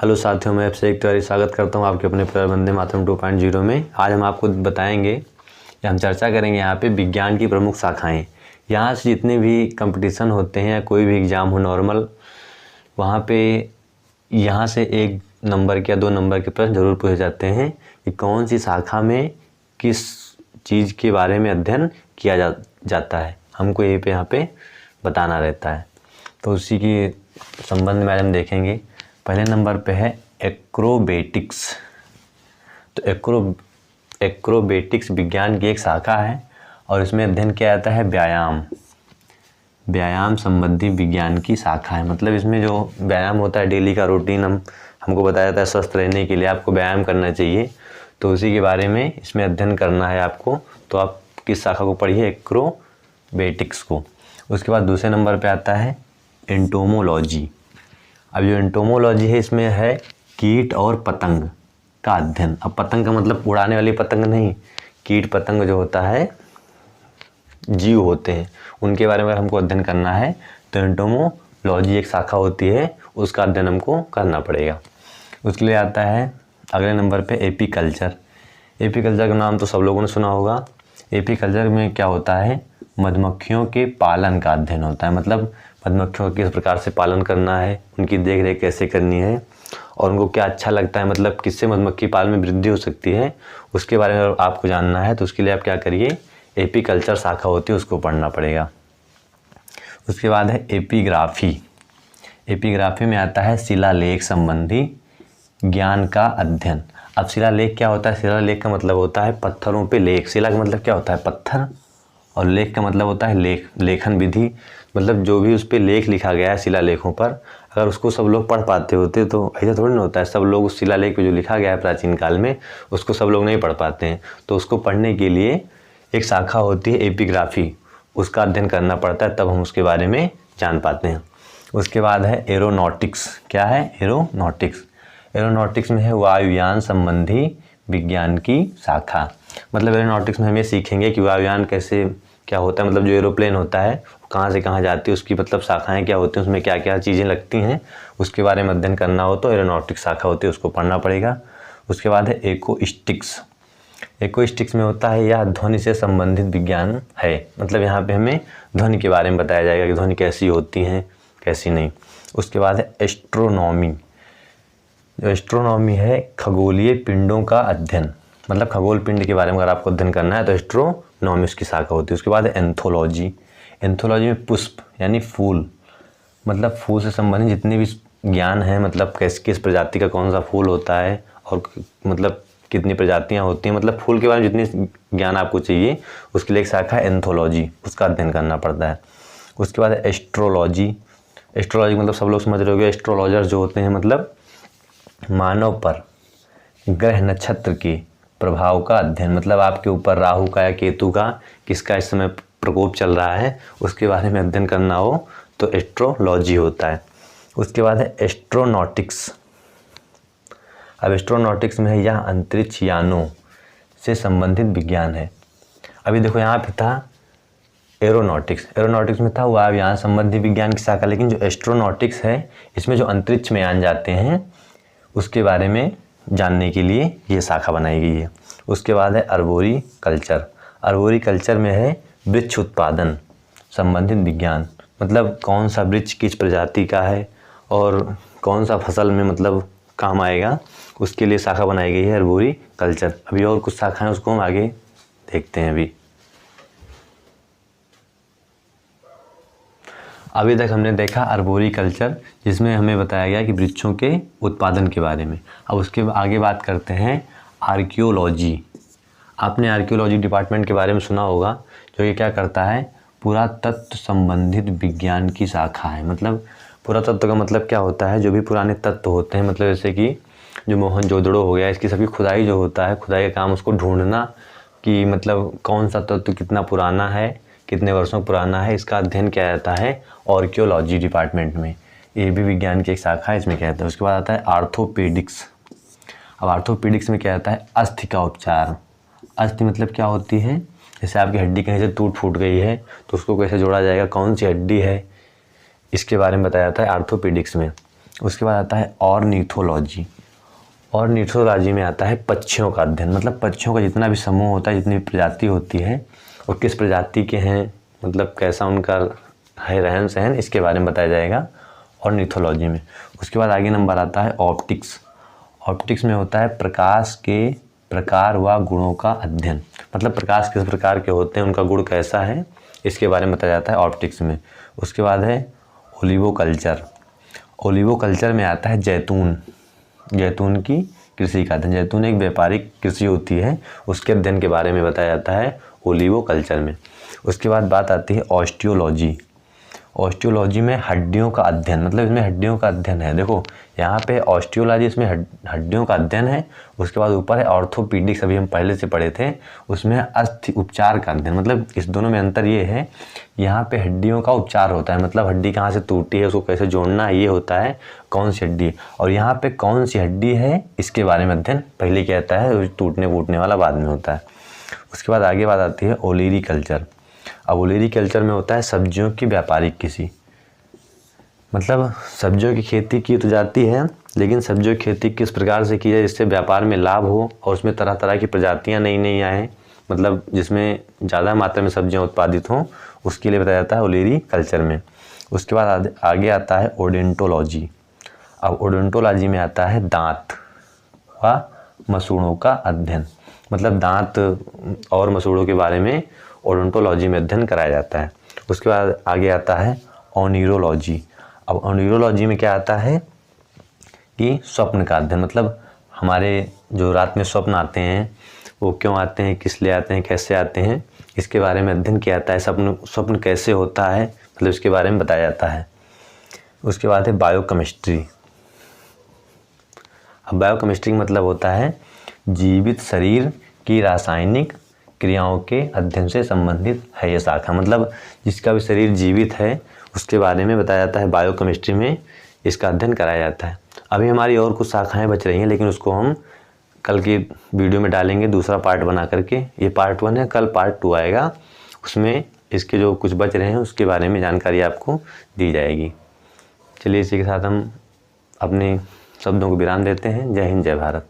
Hello साथियों, मैं आपसे एक बार स्वागत करता हूं आपके अपने परिवार वंदे मातरम 2.0 में। आज हम आपको बताएंगे या हम चर्चा करेंगे यहाँ पे विज्ञान की प्रमुख शाखाएं। यहाँ से जितने भी कंपटीशन होते हैं या कोई भी एग्ज़ाम हो नॉर्मल, वहाँ पे यहाँ से 1 नंबर के या 2 नंबर के प्रश्न ज़रूर पूछे जाते हैं कि कौन सी शाखा में किस चीज़ के बारे में अध्ययन किया जाता है। हमको यहाँ पे बताना रहता है। तो उसी के संबंध में आज हम देखेंगे। पहले नंबर पे है एक्रोबेटिक्स। तो एक्रोबेटिक्स विज्ञान की एक शाखा है और इसमें अध्ययन किया जाता है व्यायाम संबंधी विज्ञान की शाखा है। मतलब इसमें जो व्यायाम होता है डेली का रूटीन हमको बताया जाता है स्वस्थ रहने के लिए आपको व्यायाम करना चाहिए, तो उसी के बारे में इसमें अध्ययन करना है आपको। तो आप किस शाखा को पढ़िए? एक्रोबेटिक्स को। उसके बाद दूसरे नंबर पे आता है एंटोमोलॉजी। अब जो एंटोमोलॉजी है इसमें है कीट और पतंग का अध्ययन। अब पतंग का मतलब उड़ाने वाली पतंग नहीं, कीट पतंग जो होता है जीव होते हैं उनके बारे में हमको अध्ययन करना है। तो एंटोमोलॉजी एक शाखा होती है, उसका अध्ययन हमको करना पड़ेगा। उसके लिए आता है अगले नंबर पे एपीकल्चर। एपीकल्चर का नाम तो सब लोगों ने सुना होगा। एपीकल्चर में क्या होता है? मधुमक्खियों के पालन का अध्ययन होता है। मतलब मधुमक्खियों का किस प्रकार से पालन करना है, उनकी देख रेख कैसे करनी है और उनको क्या अच्छा लगता है, मतलब किससे मधुमक्खी पालन में वृद्धि हो सकती है, उसके बारे में आपको जानना है। तो उसके लिए आप क्या करिए? एपीकल्चर शाखा होती है उसको पढ़ना पड़ेगा। उसके बाद है एपिग्राफी। एपिग्राफी में आता है शिलालेख संबंधी ज्ञान का अध्ययन। अब शिलालेख क्या होता है? शिलालेख का मतलब होता है पत्थरों पे लेख। शिला का मतलब क्या होता है? पत्थर, और लेख का मतलब होता है लेखन विधि। मतलब जो भी उस पर लेख लिखा गया है शिलालेखों पर, अगर उसको सब लोग पढ़ पाते होते तो ऐसा थोड़ी ना होता है। सब लोग उस शिलालेख पे जो लिखा गया है प्राचीन काल में उसको सब लोग नहीं पढ़ पाते हैं। तो उसको पढ़ने के लिए एक शाखा होती है एपिग्राफी, उसका अध्ययन करना पड़ता है, तब हम उसके बारे में जान पाते हैं। उसके बाद है एरोनॉटिक्स। क्या है? एरोनॉटिक्स। एरोनॉटिक्स में है वायुयान संबंधी विज्ञान की शाखा। मतलब एरोनॉटिक्स में हम ये सीखेंगे कि वायुयान कैसे क्या होता है, मतलब जो एरोप्लेन होता है कहाँ से कहाँ जाती है, उसकी मतलब शाखाएं क्या होती हैं, उसमें क्या क्या चीज़ें लगती हैं, उसके बारे में अध्ययन करना हो तो एरोनॉटिक्स शाखा होती है, उसको पढ़ना पड़ेगा। उसके बाद है एक्रोस्टिक्स। एक्रोस्टिक्स में होता है यह ध्वनि से संबंधित विज्ञान है। मतलब यहाँ पे हमें ध्वनि के बारे में बताया जाएगा कि ध्वनि कैसी होती हैं कैसी नहीं। उसके बाद है एस्ट्रोनॉमी। जो एस्ट्रोनॉमी है खगोलीय पिंडों का अध्ययन। मतलब खगोल पिंड के बारे में अगर आपको अध्ययन करना है तो एस्ट्रोनॉमी उसकी शाखा होती है। उसके बाद है एंथोलॉजी। एंथोलॉजी में पुष्प यानी फूल, मतलब फूल से संबंधित जितने भी ज्ञान है, मतलब किस प्रजाति का कौन सा फूल होता है और मतलब कितनी प्रजातियां होती हैं, मतलब फूल के बारे में जितनी ज्ञान आपको चाहिए उसके लिए एक शाखा है एंथोलॉजी, उसका अध्ययन करना पड़ता है। उसके बाद है एस्ट्रोलॉजी। एस्ट्रोलॉजी मतलब सब लोग समझ रहे होंगे, एस्ट्रोलॉजर जो होते हैं मतलब मानव पर ग्रह नक्षत्र के प्रभाव का अध्ययन। मतलब आपके ऊपर राहु का या केतु का किसका इस समय प्रकोप चल रहा है उसके बारे में अध्ययन करना हो तो एस्ट्रोलॉजी होता है। उसके बाद है एस्ट्रोनॉटिक्स। अब एस्ट्रोनॉटिक्स में है यह अंतरिक्ष यानों से संबंधित विज्ञान है। अभी देखो यहाँ पे था एरोनॉटिक्स, एरोनॉटिक्स में था वायुयान संबंधी विज्ञान की शाखा, लेकिन जो एस्ट्रोनॉटिक्स है इसमें जो अंतरिक्ष में यान जाते हैं उसके बारे में जानने के लिए ये शाखा बनाई गई है। उसके बाद है अर्बोरिकल्चर। अर्बोरिकल्चर में है वृक्ष उत्पादन संबंधित विज्ञान। मतलब कौन सा वृक्ष किस प्रजाति का है और कौन सा फसल में मतलब काम आएगा, उसके लिए शाखा बनाई गई है अर्बोरिकल्चर। अभी और कुछ शाखाएं उसको हम आगे देखते हैं। अभी तक हमने देखा अर्बोरिकल्चर, जिसमें हमें बताया गया कि वृक्षों के उत्पादन के बारे में। अब उसके आगे बात करते हैं आर्कियोलॉजी। आपने आर्कियोलॉजी डिपार्टमेंट के बारे में सुना होगा, जो ये क्या करता है? पुरातत्व संबंधित विज्ञान की शाखा है। मतलब पुरातत्व का मतलब क्या होता है? जो भी पुराने तत्व होते हैं, मतलब जैसे कि जो मोहनजोदड़ो हो गया, इसकी सभी खुदाई जो होता है, खुदाई का काम, उसको ढूंढना कि मतलब कौन सा तत्व कितना पुराना है, कितने वर्षों पुराना है, इसका अध्ययन किया जाता है आर्कियोलॉजी डिपार्टमेंट में। ये भी विज्ञान की एक शाखा है, इसमें क्या आता है। उसके बाद आता है आर्थोपेडिक्स। अब आर्थोपेडिक्स में क्या आता है? अस्थि का उपचार। अस्थि मतलब क्या होती है? जैसे आपकी हड्डी कहीं से टूट फूट गई है तो उसको कैसे जोड़ा जाएगा, कौन सी हड्डी है, इसके बारे में बताया जाता है आर्थोपेडिक्स में। उसके बाद आता है ऑर्निथोलॉजी। ऑर्निथोलॉजी में आता है पक्षियों का अध्ययन, मतलब पक्षियों का जितना भी समूह होता है, जितनी भी प्रजाति होती है और किस प्रजाति के हैं, मतलब कैसा उनका है रहन सहन, इसके बारे में बताया जाएगा ऑर्निथोलॉजी में। उसके बाद आगे नंबर आता है ऑप्टिक्स। ऑप्टिक्स में होता है प्रकाश के प्रकार व गुणों का अध्ययन, मतलब प्रकाश किस प्रकार के होते हैं, उनका गुण कैसा है, इसके बारे में बताया जाता है ऑप्टिक्स में। उसके बाद है ओलिवोकल्चर। ओलिवोकल्चर में आता है जैतून, जैतून की कृषि का अध्ययन। जैतून एक व्यापारिक कृषि होती है, उसके अध्ययन के बारे में बताया जाता है ओलिवोकल्चर में। उसके बाद बात आती है ऑस्टियोलॉजी। ऑस्टियोलॉजी में हड्डियों का अध्ययन, मतलब इसमें हड्डियों का अध्ययन है। देखो यहाँ पे ऑस्टियोलॉजी, इसमें हड्डियों का अध्ययन है। उसके बाद ऊपर है ऑर्थोपीडिक्स, अभी हम पहले से पढ़े थे, उसमें अस्थि उपचार का अध्ययन। मतलब इस दोनों में अंतर ये है, यहाँ पे हड्डियों का उपचार होता है, मतलब हड्डी कहाँ से टूटी है, उसको कैसे जोड़ना है, ये होता है कौन सी हड्डी है। और यहाँ पे कौन सी हड्डी है इसके बारे में अध्ययन पहले कहता है, टूटने फूटने वाला बाद में होता है। उसके बाद आगे बात आती है ओलेरी कल्चर। अब ओलेरी कल्चर में होता है सब्जियों की व्यापारिक कृषि, मतलब सब्जियों की खेती की तो जाती है, लेकिन सब्जियों की खेती किस प्रकार से की जाए जिससे व्यापार में लाभ हो और उसमें तरह तरह की प्रजातियां नई नई आएँ, मतलब जिसमें ज़्यादा मात्रा में सब्जियां उत्पादित हों, उसके लिए बताया जाता है ओलेरी कल्चर में। उसके बाद आगे आता है ओडेंटोलॉजी। अब ओडेंटोलॉजी में आता है दांत व मसूड़ों का अध्ययन, मतलब दांत और मसूड़ों के बारे में ओडोंटोलॉजी में अध्ययन कराया जाता है। उसके बाद आगे आता है ओनिरोलॉजी। अब ओनिरोलॉजी में क्या आता है कि स्वप्न का अध्ययन, मतलब हमारे जो रात में स्वप्न आते हैं वो क्यों आते हैं, किस लिए आते हैं, कैसे आते हैं, इसके बारे में अध्ययन किया जाता है। स्वप्न कैसे होता है, मतलब इसके बारे में बताया जाता है। उसके बाद है बायोकेमिस्ट्री। अब बायोकेमिस्ट्री का मतलब होता है जीवित शरीर की रासायनिक क्रियाओं के अध्ययन से संबंधित है ये शाखा, मतलब जिसका भी शरीर जीवित है उसके बारे में बताया जाता है। बायोकेमिस्ट्री में इसका अध्ययन कराया जाता है। अभी हमारी और कुछ शाखाएं बच रही हैं, लेकिन उसको हम कल की वीडियो में डालेंगे दूसरा पार्ट बना करके। ये पार्ट 1 है, कल पार्ट 2 आएगा, उसमें इसके जो कुछ बच रहे हैं उसके बारे में जानकारी आपको दी जाएगी। चलिए इसी के साथ हम अपने शब्दों को विराम देते हैं। जय हिंद, जय भारत।